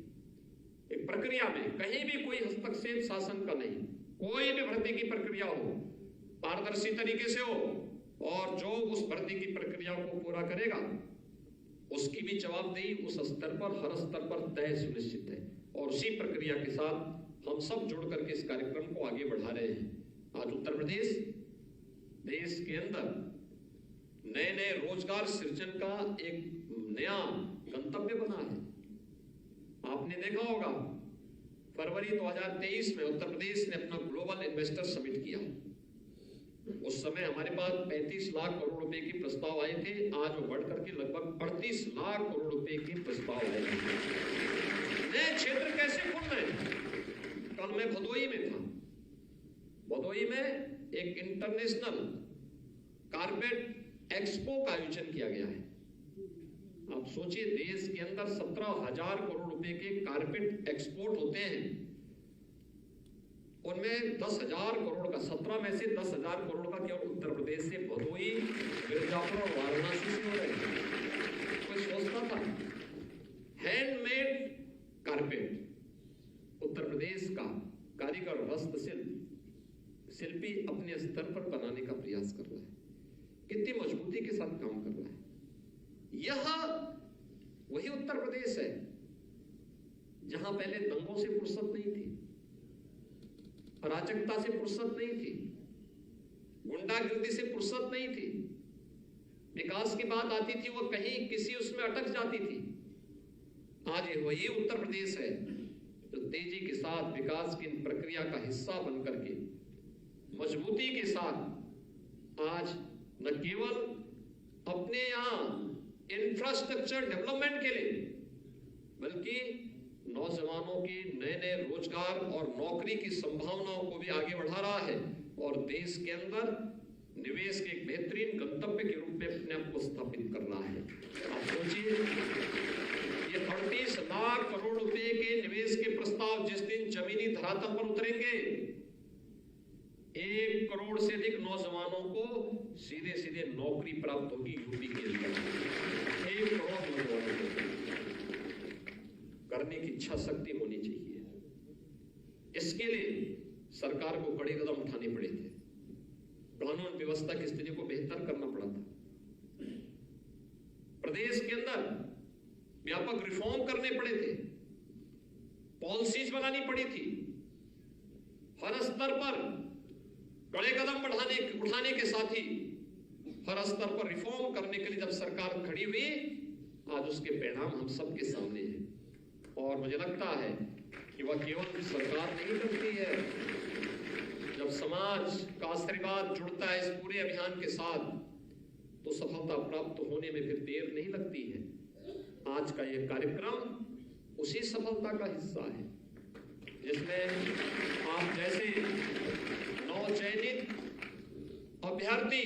एक प्रक्रिया में कहीं भी कोई हस्तक्षेप शासन का नहीं, कोई भी भर्ती की प्रक्रिया हो पारदर्शी तरीके से हो, और जो उस भर्ती की प्रक्रिया को पूरा करेगा उसकी भी जवाबदेही उस स्तर पर, हर स्तर पर तय सुनिश्चित है। और उसी प्रक्रिया के साथ हम सब जुड़ करके इस कार्यक्रम को आगे बढ़ा रहे हैं। आज उत्तर प्रदेश देश के अंदर नए नए रोजगार सृजन का एक नया गंतव्य बना है। आपने देखा होगा फरवरी 2023 में उत्तर प्रदेश ने अपना ग्लोबल इन्वेस्टर समिट किया। उस समय हमारे पास 35 लाख करोड़ रुपए के प्रस्ताव आए थे, आज वो बढ़ करके लगभग 38 लाख करोड़ रुपए के प्रस्ताव आए थे। नए क्षेत्र कैसे खुल रहे हैं? कल मैं भदोही में था। भदोही में एक इंटरनेशनल कारपेट एक्सपो का आयोजन किया गया है। आप सोचिए, देश के अंदर 17,000 करोड़ रुपए के कारपेट एक्सपोर्ट होते हैं। उनमें 10,000 करोड़ का 17 में से 10,000 करोड़ का केवल उत्तर प्रदेश से भदोही, मिर्जापुर और वाराणसी से हो रहे हैं। कोई सोचता था हैंडमेड कारपेट उत्तर प्रदेश का कारीगर शिल्पी अपने स्तर पर बनाने का प्रयास कर रहा है, कितनी मजबूती के साथ काम कर रहा है। यह वही उत्तर प्रदेश है जहां पहले दंगों से फुर्सत नहीं थी, अराजकता से फुर्सत नहीं थी, गुंडागर्दी से फुर्सत नहीं थी, विकास की बात आती थी वो कहीं किसी उसमें अटक जाती थी। आज वही उत्तर प्रदेश है जो तेजी के साथ विकास की प्रक्रिया का हिस्सा बनकर के मजबूती के साथ आज न केवल अपने यहां इंफ्रास्ट्रक्चर डेवलपमेंट के लिए बल्कि नौजवानों के नए नए रोजगार और नौकरी की संभावनाओं को भी आगे बढ़ा रहा है और देश के अंदर निवेश के एक बेहतरीन गंतव्य के रूप में अपने आप को स्थापित कर रहा है। आप सोचिए, ये 38 लाख करोड़ रुपए के निवेश के प्रस्ताव जिस दिन जमीनी धरातल पर उतरेंगे, 1 करोड़ से अधिक नौजवानों को सीधे सीधे नौकरी प्राप्त होगी यूपी के अंदर। 1 करोड़ नौजवानों को करने की इच्छा शक्ति होनी चाहिए। इसके लिए सरकार को बड़े कदम उठाने पड़े थे, कानून व्यवस्था की स्थिति को बेहतर करना पड़ा था, प्रदेश के अंदर व्यापक रिफॉर्म करने पड़े थे, पॉलिसीज बनानी पड़ी थी, हर स्तर पर बड़े कदम उठाने के साथ ही हर स्तर पर रिफॉर्म करने के लिए जब सरकार खड़ी हुई, आज उसके परिणाम हम सबके सामने हैं। और मुझे लगता है कि वह केवल सरकार नहीं करती है, जब समाज का आशीर्वाद जुड़ता है इस पूरे अभियान के साथ तो सफलता प्राप्त होने में फिर देर नहीं लगती है। आज का यह कार्यक्रम उसी सफलता का हिस्सा है, जिसमें आप जैसे नवचयनित अभ्यर्थी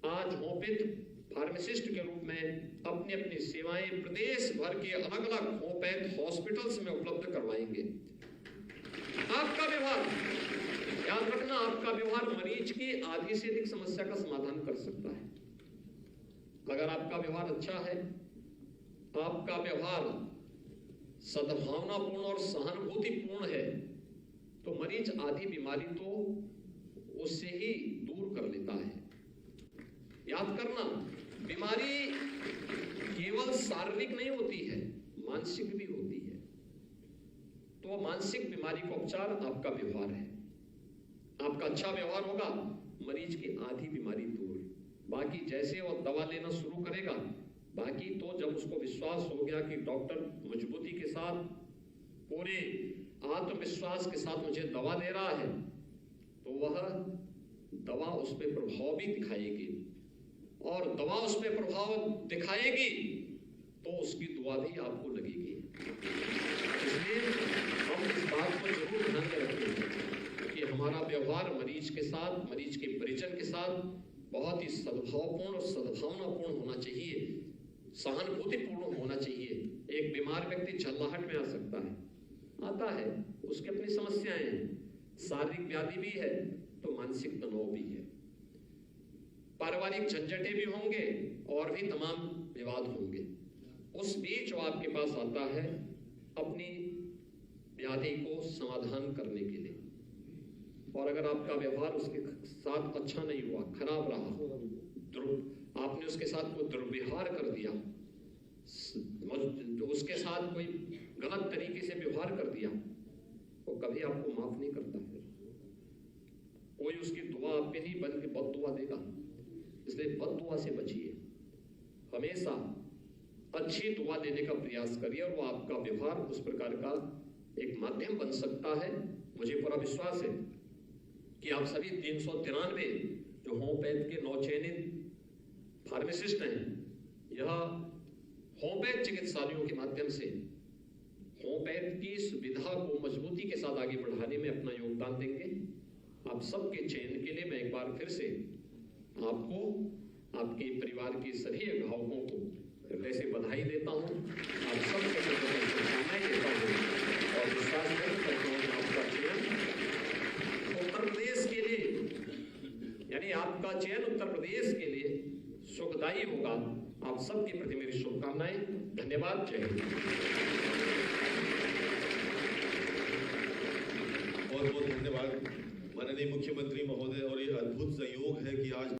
आज होमियोपैथ फार्मासिस्ट के रूप में अपनी अपनी सेवाएं प्रदेश भर के अलग अलग होमियोपैथ हॉस्पिटल्स में उपलब्ध करवाएंगे। आपका व्यवहार, याद रखना, आपका व्यवहार मरीज की आधी से अधिक समस्या का समाधान कर सकता है। अगर आपका व्यवहार अच्छा है, आपका व्यवहार सद्भावनापूर्ण और सहानुभूतिपूर्ण है, तो मरीज आधी बीमारी तो उससे ही दूर कर लेता है। याद करना, बीमारी केवल शारीरिक नहीं होती है, मानसिक भी होती है। तो मानसिक बीमारी का उपचार आपका व्यवहार है। आपका अच्छा व्यवहार होगा, मरीज की आधी बीमारी दूर। बाकी जैसे वो दवा लेना शुरू करेगा, बाकी तो जब उसको विश्वास हो गया कि डॉक्टर मजबूती के साथ, पूरे आत्मविश्वास के साथ मुझे दवा दे रहा है, तो वह दवा उस पर प्रभाव भी दिखाएगी, और दवा उस पर प्रभाव दिखाएगी तो उसकी दुआ भी आपको लगेगी। इसलिए हम इस बात को जरूर ध्यान में रखें कि हमारा व्यवहार मरीज के साथ, मरीज के परिजन के साथ बहुत ही सद्भावपूर्ण और सद्भावनापूर्ण होना चाहिए, सहानुभूतिपूर्ण होना चाहिए। एक बीमार व्यक्ति झल्लाहट में आ सकता है, आता है, उसकी अपनी समस्याएं हैं, शारीरिक व्याधि भी है तो मानसिक तनाव भी है, पारिवारिक झंझटें भी होंगे और भी तमाम विवाद होंगे। उस बीच वो आपके पास आता है अपनी व्याधि को समाधान करने के लिए, और अगर आपका व्यवहार उसके साथ अच्छा नहीं हुआ, खराब रहा, आपने उसके साथ कोई दुर्व्यवहार कर दिया, उसके साथ कोई गलत तरीके से व्यवहार कर दिया, वो कभी आपको माफ नहीं करता है। कोई उसकी दुआ आप पे नहीं बल्कि बद दुआ देगा। इसलिए बद दुआ से बचिए, हमेशा अच्छी दुआ देने का प्रयास करिए, और वो आपका व्यवहार उस प्रकार का एक माध्यम बन सकता है। मुझे पूरा विश्वास है कि आप सभी 393 जो होमियोपैथ के नवचयनित फार्मासिस्ट हैं, यह होमियोपैथ चिकित्सालयों के माध्यम से होमियोपैथ की सुविधा को मजबूती के साथ आगे बढ़ाने में अपना योगदान देंगे। आप सबके चयन के लिए मैं एक बार फिर से आपको, आपके परिवार के सभी अभिभावकों को हृदय से बधाई देता हूँ। आप सबके शुभकामनाएं देता हूँ और विश्वास व्यक्त करता हूँ कि आपका चयन का चयन उत्तर प्रदेश के लिए सुखदायी होगा। आप सबके प्रति मेरी शुभकामनाएं। धन्यवाद। जय हिंद। बहुत बहुत धन्यवाद माननीय मुख्यमंत्री महोदय। और ये अद्भुत संयोग है कि आज